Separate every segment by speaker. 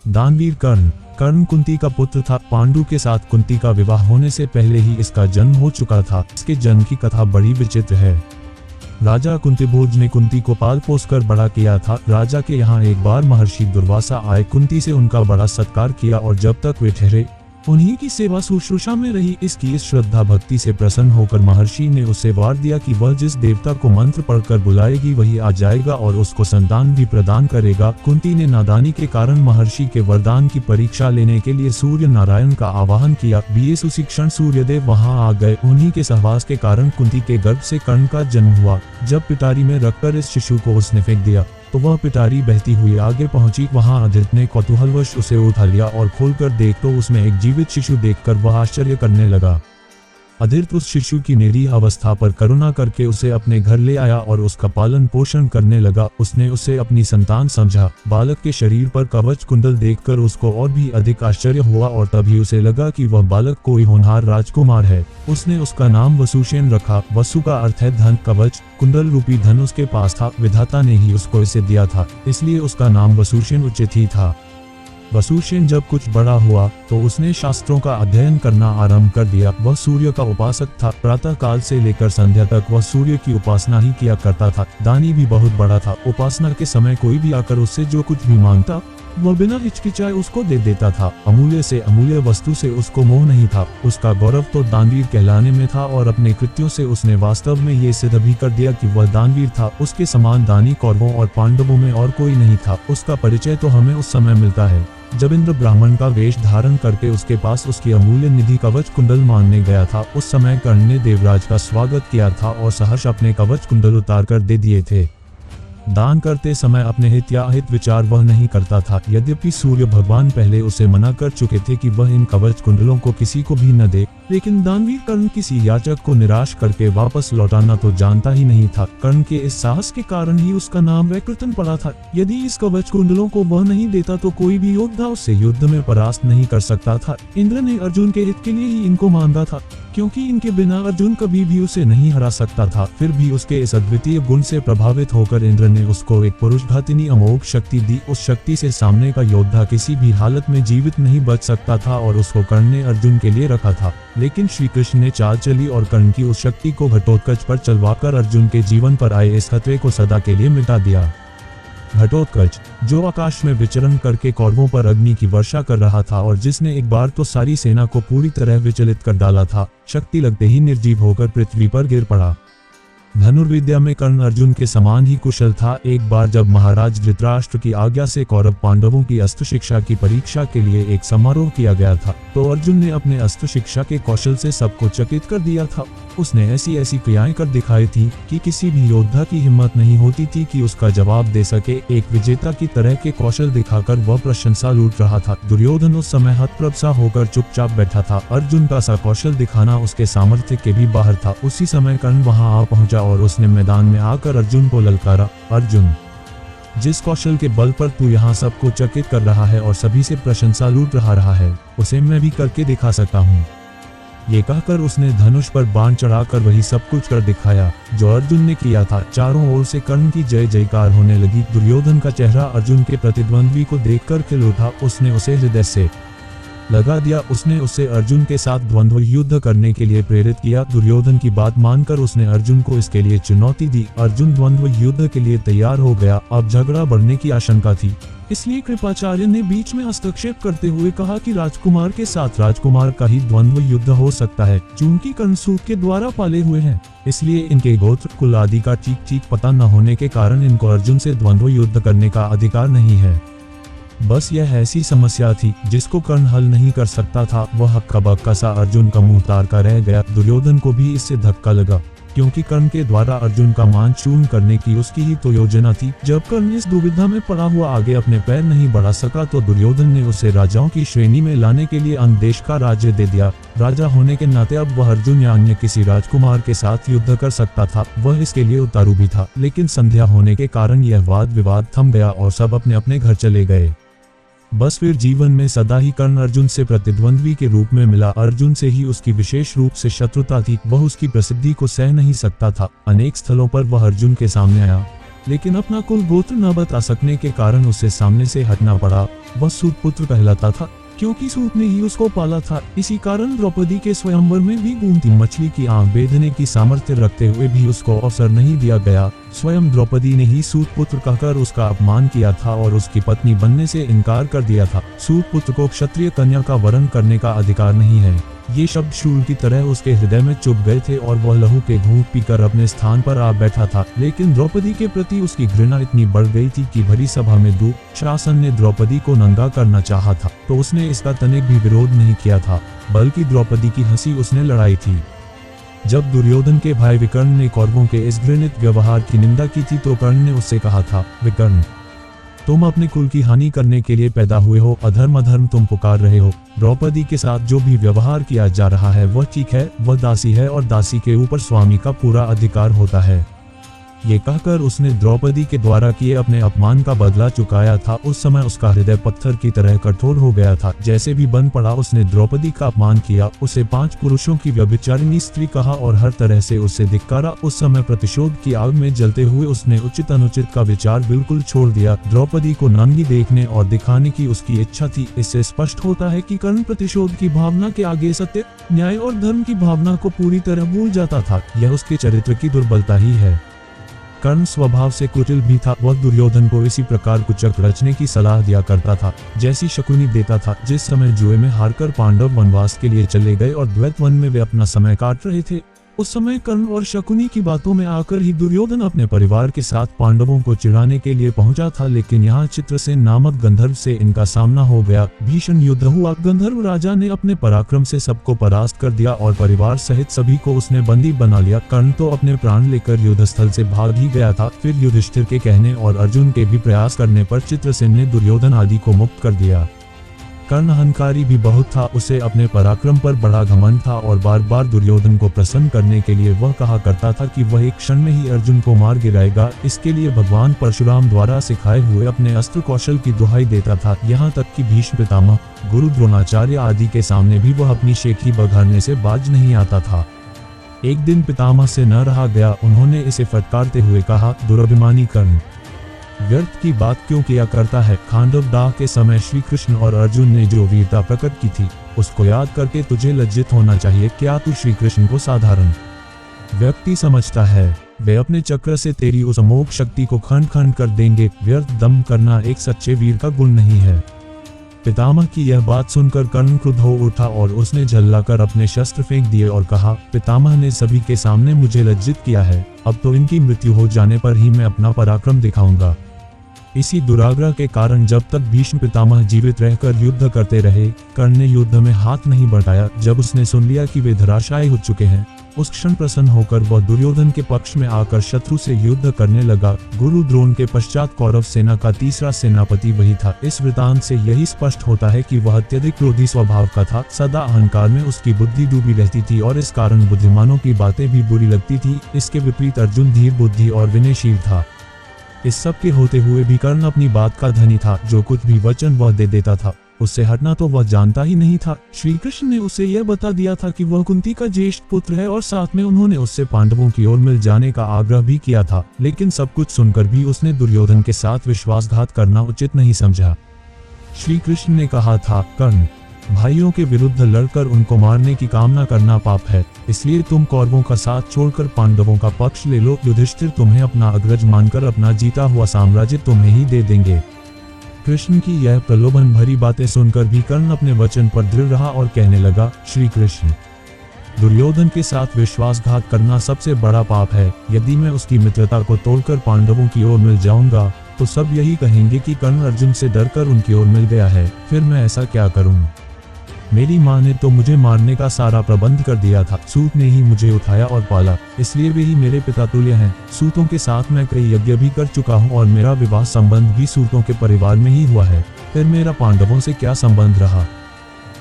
Speaker 1: दानवीर कर्ण। कर्ण कुंती का पुत्र था। पांडु के साथ कुंती का विवाह होने से पहले ही इसका जन्म हो चुका था। इसके जन्म की कथा बड़ी विचित्र है। राजा कुंतीभोज ने कुंती को पाल पोस कर बड़ा किया था। राजा के यहाँ एक बार महर्षि दुर्वासा आए, कुंती से उनका बड़ा सत्कार किया और जब तक वे ठहरे उन्हीं की सेवा शुश्रूषा में रही। इसकी इस श्रद्धा भक्ति से प्रसन्न होकर महर्षि ने उसे वर दिया कि वह जिस देवता को मंत्र पढ़कर बुलाएगी वही आ जाएगा और उसको संतान भी प्रदान करेगा। कुंती ने नादानी के कारण महर्षि के वरदान की परीक्षा लेने के लिए सूर्य नारायण का आवाहन किया। बीएस उसी क्षण सूर्यदेव वहां आ गए। उन्हीं के सहवास के कारण कुंती के गर्भ से कर्ण का जन्म हुआ। जब पिटारी में रखकर इस शिशु को उसने फेंक दिया तो वह पिटारी बहती हुई आगे पहुंची। वहां अदिति ने कौतूहलवश उसे उठा लिया और खोलकर देख तो उसमें एक जीवित शिशु देखकर वह आश्चर्य करने लगा। अदिति उस शिशु की निरीह अवस्था पर करुणा करके उसे अपने घर ले आया और उसका पालन पोषण करने लगा। उसने उसे अपनी संतान समझा। बालक के शरीर पर कवच कुंडल देखकर उसको और भी अधिक आश्चर्य हुआ और तभी उसे लगा कि वह बालक कोई होनहार राजकुमार है। उसने उसका नाम वसुसेन रखा। वसु का अर्थ है धन। कवच कुंडल रूपी धन उसके पास था। विधाता ने ही उसको इसे दिया था, इसलिए उसका नाम वसुसेन उचित ही था। वसुसेन जब कुछ बड़ा हुआ तो उसने शास्त्रों का अध्ययन करना आरंभ कर दिया। वह सूर्य का उपासक था। प्रातः काल से लेकर संध्या तक वह सूर्य की उपासना ही किया करता था। दानी भी बहुत बड़ा था। उपासना के समय कोई भी आकर उससे जो कुछ भी मांगता वह बिना हिचकिचाए उसको दे देता था। अमूल्य से अमूल्य वस्तु से उसको मोह नहीं था। उसका गौरव तो दानवीर कहलाने में था और अपने कृत्यों से उसने वास्तव में ये सिद्ध भी कर दिया कि वह दानवीर था। उसके समान दानी कौरवों और पांडवों में और कोई नहीं था। उसका परिचय तो हमें उस समय मिलता है जब इंद्र ब्राह्मण का वेश धारण करके उसके पास उसकी अमूल्य निधि कवच कुंडल मांगने गया था। उस समय कर्ण ने देवराज का स्वागत किया था और सहर्ष अपने कवच कुंडल उतार कर दे दिए थे। दान करते समय अपने हित या अहित विचार वह नहीं करता था। यद्यपि सूर्य भगवान पहले उसे मना कर चुके थे कि वह इन कवच कुंडलों को किसी को भी न दे, लेकिन दानवीर कर्ण किसी याचक को निराश करके वापस लौटाना तो जानता ही नहीं था। कर्ण के इस साहस के कारण ही उसका नाम वैकृतन पड़ा था। यदि इस कवच कुंडलों को वह नहीं देता तो कोई भी योद्धा उससे युद्ध में परास्त नहीं कर सकता था। इंद्र ने अर्जुन के हित के लिए ही इनको मांगा था, क्योंकि इनके बिना अर्जुन कभी भी उसे नहीं हरा सकता था। फिर भी उसके इस अद्वितीय गुण से प्रभावित होकर इंद्र ने उसको एक पुरुषघातिनी अमोघ शक्ति दी। उस शक्ति से सामने का योद्धा किसी भी हालत में जीवित नहीं बच सकता था और उसको कर्ण ने अर्जुन के लिए रखा था। लेकिन श्री कृष्ण ने चाल चली और कर्ण की उस शक्ति को घटोत्कच पर चलवाकर अर्जुन के जीवन पर आए इस खतरे को सदा के लिए मिटा दिया। घटोत्कच, जो आकाश में विचरण करके कौरवों पर अग्नि की वर्षा कर रहा था और जिसने एक बार तो सारी सेना को पूरी तरह विचलित कर डाला था, शक्ति लगते ही निर्जीव होकर पृथ्वी पर गिर पड़ा। धनुर्विद्या में कर्ण अर्जुन के समान ही कुशल था। एक बार जब महाराज धृतराष्ट्र की आज्ञा से कौरव पांडवों की अस्त्र शिक्षा की परीक्षा के लिए एक समारोह किया गया था, तो अर्जुन ने अपने अस्त्र शिक्षा के कौशल से सबको चकित कर दिया था। उसने ऐसी ऐसी क्रियाएं कर दिखाई थी कि किसी भी योद्धा की हिम्मत नहीं होती थी कि उसका जवाब दे सके। एक विजेता की तरह के कौशल दिखाकर वह प्रशंसा लूट रहा था। दुर्योधन उस समय हतप्रभ सा होकर चुपचाप बैठा था। अर्जुन का सा कौशल दिखाना उसके सामर्थ्य के भी बाहर था। उसी समय कर्ण वहां आ पहुंचा और उसने मैदान में आकर अर्जुन को ललकारा, अर्जुन, जिस कौशल के बल पर तू यहाँ सबको चकित कर रहा है और सभी से प्रशंसा लूट रहा है, उसे मैं भी करके दिखा सकता हूँ। ये कहकर उसने धनुष पर बाण चढ़ाकर वही सब कुछ कर दिखाया जो अर्जुन ने किया था। चारों ओर से कर्ण की जय जयकार होने लगी। दुर्योधन का चेहरा अर्जुन के प्रतिद्वंद्वी को देखकर खिल उठा। उसने उसे हृदय से लगा दिया। उसने उसे अर्जुन के साथ द्वंद्व युद्ध करने के लिए प्रेरित किया। दुर्योधन की बात मानकर उसने अर्जुन को इसके लिए चुनौती दी। अर्जुन द्वंद्व युद्ध के लिए तैयार हो गया। अब झगड़ा बढ़ने की आशंका थी, इसलिए कृपाचार्य ने बीच में हस्तक्षेप करते हुए कहा कि राजकुमार के साथ राजकुमार का ही द्वंद्व युद्ध हो सकता है। चूंकि कर्ण सूत के द्वारा पाले हुए हैं, इसलिए इनके गोत्र कुल आदि का ठीक पता न होने के कारण इनको अर्जुन से द्वंद्व युद्ध करने का अधिकार नहीं है। बस यह ऐसी समस्या थी जिसको कर्ण हल नहीं कर सकता था। वह हक्का बक्का सा अर्जुन का मुंह तार का रह गया। दुर्योधन को भी इससे धक्का लगा, क्योंकि कर्ण के द्वारा अर्जुन का मान चूर्ण करने की उसकी ही तो योजना थी। जब कर्ण इस दुविधा में पड़ा हुआ आगे अपने पैर नहीं बढ़ा सका तो दुर्योधन ने उसे राजाओं की श्रेणी में लाने के लिए अन्य देश का राज्य दे दिया। राजा होने के नाते अब वह अर्जुन या अन्य किसी राजकुमार के साथ युद्ध कर सकता था। वह इसके लिए उतारू भी था, लेकिन संध्या होने के कारण यह वाद विवाद थम गया और सब अपने अपने घर चले गए। बस फिर जीवन में सदा ही कर्ण अर्जुन से प्रतिद्वंद्वी के रूप में मिला। अर्जुन से ही उसकी विशेष रूप से शत्रुता थी। वह उसकी प्रसिद्धि को सह नहीं सकता था। अनेक स्थलों पर वह अर्जुन के सामने आया, लेकिन अपना कुल गोत्र न बता सकने के कारण उसे सामने से हटना पड़ा। वह सूत पुत्र कहलाता था क्योंकि सूत ने ही उसको पाला था। इसी कारण द्रौपदी के स्वयंवर में भी घूमती मछली की आंख बेधने की सामर्थ्य रखते हुए भी उसको अवसर नहीं दिया गया। स्वयं द्रौपदी ने ही सूत पुत्र कहकर उसका अपमान किया था और उसकी पत्नी बनने से इनकार कर दिया था। सूत पुत्र को क्षत्रिय कन्या का वरण करने का अधिकार नहीं है। ये शब्द शूल की तरह उसके हृदय में चुभ गए थे और वह लहू के घूंट पीकर अपने स्थान पर आ बैठा था। लेकिन द्रौपदी के प्रति उसकी घृणा इतनी बढ़ गई थी कि भरी सभा में दुशासन ने द्रौपदी को नंगा करना चाहा था तो उसने इसका तनिक भी विरोध नहीं किया था, बल्कि द्रौपदी की हंसी उसने लड़ाई थी। जब दुर्योधन के भाई विकर्ण ने कौरवों के इस घृणित व्यवहार की निंदा की थी तो कर्ण ने उससे कहा था, विकर्ण, तुम अपने कुल की हानि करने के लिए पैदा हुए हो, अधर्म अधर्म तुम पुकार रहे हो। द्रौपदी के साथ जो भी व्यवहार किया जा रहा है वह ठीक है। वह दासी है और दासी के ऊपर स्वामी का पूरा अधिकार होता है। ये कहकर उसने द्रौपदी के द्वारा किए अपने अपमान का बदला चुकाया था। उस समय उसका हृदय पत्थर की तरह कठोर हो गया था। जैसे भी बन पड़ा उसने द्रौपदी का अपमान किया, उसे 5 पुरुषों की व्यभिचारिणी स्त्री कहा और हर तरह से उससे धिक्कारा। उस समय प्रतिशोध की आग में जलते हुए उसने उचित अनुचित का विचार बिल्कुल छोड़ दिया। द्रौपदी को नंगी देखने और दिखाने की उसकी इच्छा थी। इससे स्पष्ट होता है कि कर्ण प्रतिशोध की भावना के आगे सत्य, न्याय और धर्म की भावना को पूरी तरह भूल जाता था। यह उसके चरित्र की दुर्बलता ही है। कर्ण स्वभाव से कुटिल भी था। वह दुर्योधन को इसी प्रकार कुचक रचने की सलाह दिया करता था जैसी शकुनी देता था। जिस समय जुए में हारकर पांडव वनवास के लिए चले गए और द्वैत वन में वे अपना समय काट रहे थे, उस समय कर्ण और शकुनी की बातों में आकर ही दुर्योधन अपने परिवार के साथ पांडवों को चिढ़ाने के लिए पहुंचा था। लेकिन यहाँ चित्रसेन नामक गंधर्व से इनका सामना हो गया। भीषण युद्ध हुआ। गंधर्व राजा ने अपने पराक्रम से सबको परास्त कर दिया और परिवार सहित सभी को उसने बंदी बना लिया। कर्ण तो अपने प्राण लेकर युद्धस्थल से भाग ही गया था। फिर युधिष्ठिर के कहने और अर्जुन के भी प्रयास करने पर चित्रसेन ने दुर्योधन आदि को मुक्त कर दिया। कर्ण अहंकारी भी बहुत था। उसे अपने पराक्रम पर बड़ा घमंड था और बार बार दुर्योधन को प्रसन्न करने के लिए वह कहा करता था कि वह एक क्षण में ही अर्जुन को मार गिराएगा। इसके लिए भगवान परशुराम द्वारा सिखाए हुए अपने अस्त्र कौशल की दुहाई देता था। यहाँ तक कि भीष्म पितामह, गुरु द्रोणाचार्य आदि के सामने भी वह अपनी शेखी बघाड़ने से बाज नहीं आता था। एक दिन पितामह से न रहा गया। उन्होंने इसे फटकारते हुए कहा, दुरभिमानी कर्ण, व्यर्थ की बात क्यों किया करता है। खांडव दाह के समय श्री कृष्ण और अर्जुन ने जो वीरता प्रकट की थी उसको याद करके तुझे लज्जित होना चाहिए। क्या तू श्री कृष्ण को साधारण व्यक्ति समझता है? वे अपने चक्र से तेरी उस अमोघ शक्ति को खंड खंड कर देंगे। व्यर्थ दम करना एक सच्चे वीर का गुण नहीं है। पितामह की यह बात सुनकर कर्ण क्रुद्ध हो उठा और उसने झल्लाकर अपने शस्त्र फेंक दिए और कहा, पितामह ने सभी के सामने मुझे लज्जित किया है। अब तो इनकी मृत्यु हो जाने पर ही मैं अपना पराक्रम दिखाऊंगा। इसी दुराग्रह के कारण जब तक भीष्म पितामह जीवित रहकर युद्ध करते रहे, कर्ण ने युद्ध में हाथ नहीं बढ़ाया। जब उसने सुन लिया कि वे धराशायी हो चुके हैं, उस क्षण प्रसन्न होकर वह दुर्योधन के पक्ष में आकर शत्रु से युद्ध करने लगा। गुरु द्रोण के पश्चात कौरव सेना का तीसरा सेनापति वही था। इस वृतांत से यही स्पष्ट होता है कि वह अत्यधिक क्रोधी स्वभाव का था। सदा अहंकार में उसकी बुद्धि डूबी रहती थी और इस कारण बुद्धिमानों की बातें भी बुरी लगती थी। इसके विपरीत अर्जुन धीर बुद्धि और विनयशील था। इस सब के होते हुए भी कर्ण अपनी बात का धनी था। जो कुछ भी वचन वह दे देता था उससे हटना तो वह जानता ही नहीं था। श्री कृष्ण ने उसे यह बता दिया था कि वह कुंती का ज्येष्ठ पुत्र है और साथ में उन्होंने उससे पांडवों की ओर मिल जाने का आग्रह भी किया था। लेकिन सब कुछ सुनकर भी उसने दुर्योधन के साथ विश्वासघात करना उचित नहीं समझा। श्री कृष्ण ने कहा था, कर्ण, भाइयों के विरुद्ध लड़कर उनको मारने की कामना करना पाप है। इसलिए तुम कौरवों का साथ छोड़कर पांडवों का पक्ष ले लो। युधिष्ठिर तुम्हें अपना अग्रज मानकर अपना जीता हुआ साम्राज्य तुम्हें ही दे देंगे। कृष्ण की यह प्रलोभन भरी बातें सुनकर भी कर्ण अपने वचन पर दृढ़ रहा और कहने लगा, श्री कृष्ण, दुर्योधन के साथ विश्वासघात करना सबसे बड़ा पाप है। यदि मैं उसकी मित्रता को तोड़कर पांडवों की ओर मिल जाऊंगा तो सब यही कहेंगे कि कर्ण अर्जुन से डरकर उनकी ओर मिल गया है। फिर मैं ऐसा क्या करूं? मेरी माँ ने तो मुझे मारने का सारा प्रबंध कर दिया था। सूत ने ही मुझे उठाया और पाला, इसलिए वे ही मेरे पिता तुल्य हैं। सूतों के साथ मैं कई यज्ञ भी कर चुका हूँ और मेरा विवाह संबंध भी सूतों के परिवार में ही हुआ है। फिर मेरा पांडवों से क्या संबंध रहा?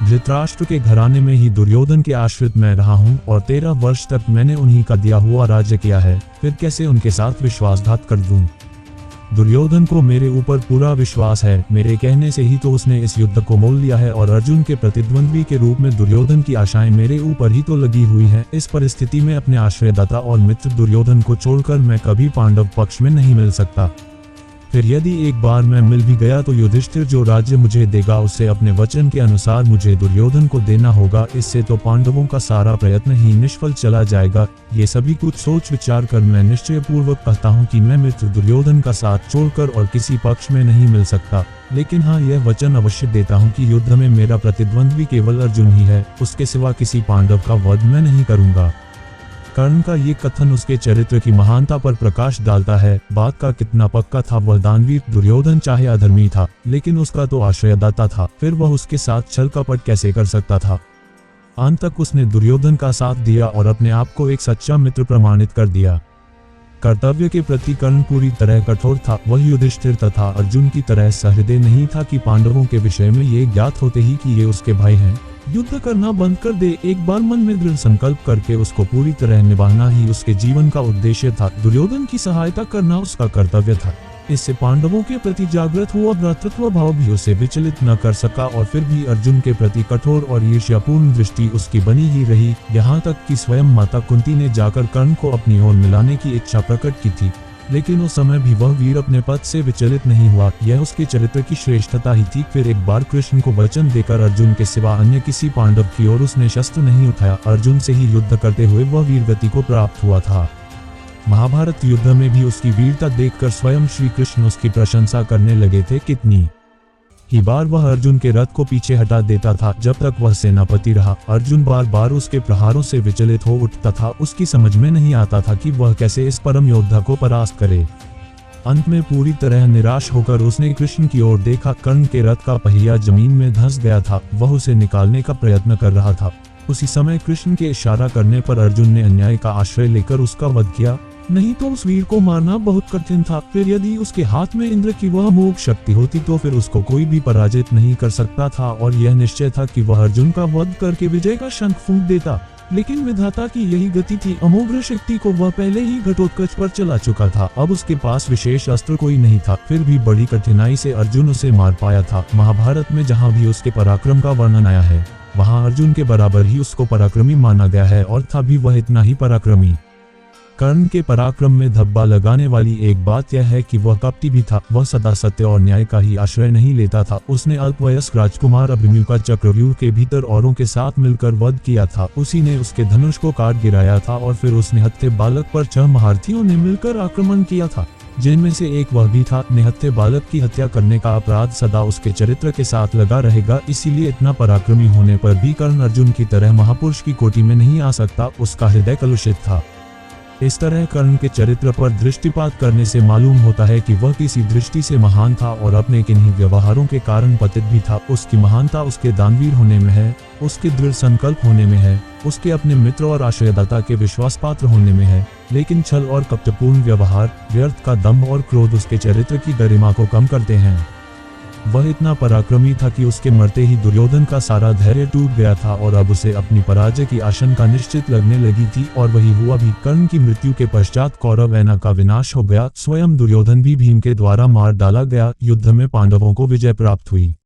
Speaker 1: धृतराष्ट्र के घराने में ही दुर्योधन के आश्रित मैं रहा हूँ और 13 वर्ष तक मैंने उन्हीं का दिया हुआ राज्य किया है। फिर कैसे उनके साथ विश्वासघात कर दूं? दुर्योधन को मेरे ऊपर पूरा विश्वास है, मेरे कहने से ही तो उसने इस युद्ध को मोल लिया है और अर्जुन के प्रतिद्वंद्वी के रूप में दुर्योधन की आशाएं मेरे ऊपर ही तो लगी हुई हैं। इस परिस्थिति में अपने आश्रयदाता और मित्र दुर्योधन को छोड़कर मैं कभी पांडव पक्ष में नहीं मिल सकता। फिर यदि एक बार मैं मिल भी गया तो युधिष्ठिर जो राज्य मुझे देगा उसे अपने वचन के अनुसार मुझे दुर्योधन को देना होगा, इससे तो पांडवों का सारा प्रयत्न ही निष्फल चला जाएगा। ये सभी कुछ सोच विचार कर मैं निश्चय पूर्वक कहता हूँ कि मैं मित्र दुर्योधन का साथ छोड़कर और किसी पक्ष में नहीं मिल सकता, लेकिन हाँ यह वचन अवश्य देता हूँ कि युद्ध में मेरा प्रतिद्वंद्वी केवल अर्जुन ही है, उसके सिवा किसी पांडव का वध मैं नहीं करूंगा। कर्ण का ये कथन उसके चरित्र की महानता पर प्रकाश डालता है। बात का कितना पक्का था, वह दानवीर दुर्योधन चाहे अधर्मी था, लेकिन उसका तो आश्रयदाता था, फिर वह उसके साथ छल कपट कैसे कर सकता था। अंत तक उसने दुर्योधन का साथ दिया और अपने आप को एक सच्चा मित्र प्रमाणित कर दिया। कर्तव्य के प्रति कर्ण पूरी तरह कठोर था। वह युधिष्ठिर तथा अर्जुन की तरह सहृदय नहीं था कि पांडवों के विषय में ये ज्ञात होते ही कि ये उसके भाई हैं, युद्ध करना बंद कर दे। एक बार मन में दृढ़ संकल्प करके उसको पूरी तरह निभाना ही उसके जीवन का उद्देश्य था। दुर्योधन की सहायता करना उसका कर्तव्य था। इससे पांडवों के प्रति जागृत हुआ भ्रातृत्व भाव भी उसे विचलित न कर सका और फिर भी अर्जुन के प्रति कठोर और ईर्ष्यापूर्ण दृष्टि उसकी बनी ही रही। यहाँ तक कि स्वयं माता कुंती ने जाकर कर्ण को अपनी ओर मिलाने की इच्छा प्रकट की थी, लेकिन उस समय भी वह वीर अपने पद से विचलित नहीं हुआ। यह उसके चरित्र की श्रेष्ठता ही थी। फिर एक बार कृष्ण को वचन देकर अर्जुन के सिवा अन्य किसी पांडव की ओर उसने शस्त्र नहीं उठाया। अर्जुन से ही युद्ध करते हुए वह वीरगति को प्राप्त हुआ था। महाभारत युद्ध में भी उसकी वीरता देखकर स्वयं श्री कृष्ण उसकी प्रशंसा करने लगे थे। कितनी ही बार वह अर्जुन के रथ को पीछे हटा देता था। जब तक वह सेनापति रहा, अर्जुन बार बार उसके प्रहारों से विचलित हो उठता था। उसकी समझ में नहीं आता था कि वह कैसे इस परम योद्धा को परास्त करे। अंत में पूरी तरह निराश होकर उसने कृष्ण की ओर देखा। कर्ण के रथ का पहिया जमीन में धंस गया था। वह उसे निकालने का प्रयत्न कर रहा था। उसी समय कृष्ण के इशारा करने पर अर्जुन ने अन्याय का आश्रय लेकर उसका वध किया, नहीं तो उस वीर को मारना बहुत कठिन था। फिर यदि उसके हाथ में इंद्र की वह अमोघ शक्ति होती तो फिर उसको कोई भी पराजित नहीं कर सकता था और यह निश्चय था कि वह अर्जुन का वध करके विजय का शंख फूंक देता। लेकिन विधाता की यही गति थी। अमोघ शक्ति को वह पहले ही घटोत्कच पर चला चुका था। अब उसके पास विशेष अस्त्र कोई नहीं था। फिर भी बड़ी कठिनाई से अर्जुन उसे मार पाया था। महाभारत में जहाँ भी उसके पराक्रम का वर्णन आया है, वहाँ अर्जुन के बराबर ही उसको पराक्रमी माना गया है और था भी वह इतना ही पराक्रमी। कर्ण के पराक्रम में धब्बा लगाने वाली एक बात यह है कि वह कपटी भी था। वह सदा सत्य और न्याय का ही आश्रय नहीं लेता था। उसने अल्पवयस्क राजकुमार अभिमन्यु का चक्रव्यूह के भीतर औरों के साथ मिलकर वध किया था। उसी ने उसके धनुष को काट गिराया था और फिर उस निहत्थे बालक पर 6 महारथियों ने मिलकर आक्रमण किया था, जिनमें से एक वह भी था। निहत्थे बालक की हत्या करने का अपराध सदा उसके चरित्र के साथ लगा रहेगा। इसीलिए इतना पराक्रमी होने पर भी कर्ण अर्जुन की तरह महापुरुष की कोटि में नहीं आ सकता। उसका हृदय कलुषित था। इस तरह कर्ण के चरित्र पर दृष्टिपात करने से मालूम होता है कि वह किसी दृष्टि से महान था और अपने किन्हीं व्यवहारों के कारण पतित भी था। उसकी महानता उसके दानवीर होने में है, उसके दृढ़ संकल्प होने में है, उसके अपने मित्र और आश्रयदाता के विश्वास पात्र होने में है। लेकिन छल और कपटपूर्ण व्यवहार, व्यर्थ का दम्भ और क्रोध उसके चरित्र की गरिमा को कम करते हैं। वह इतना पराक्रमी था कि उसके मरते ही दुर्योधन का सारा धैर्य टूट गया था और अब उसे अपनी पराजय की आशंका निश्चित लगने लगी थी। और वही हुआ भी। कर्ण की मृत्यु के पश्चात कौरव सेना का विनाश हो गया। स्वयं दुर्योधन भी भीम के द्वारा मार डाला गया। युद्ध में पांडवों को विजय प्राप्त हुई।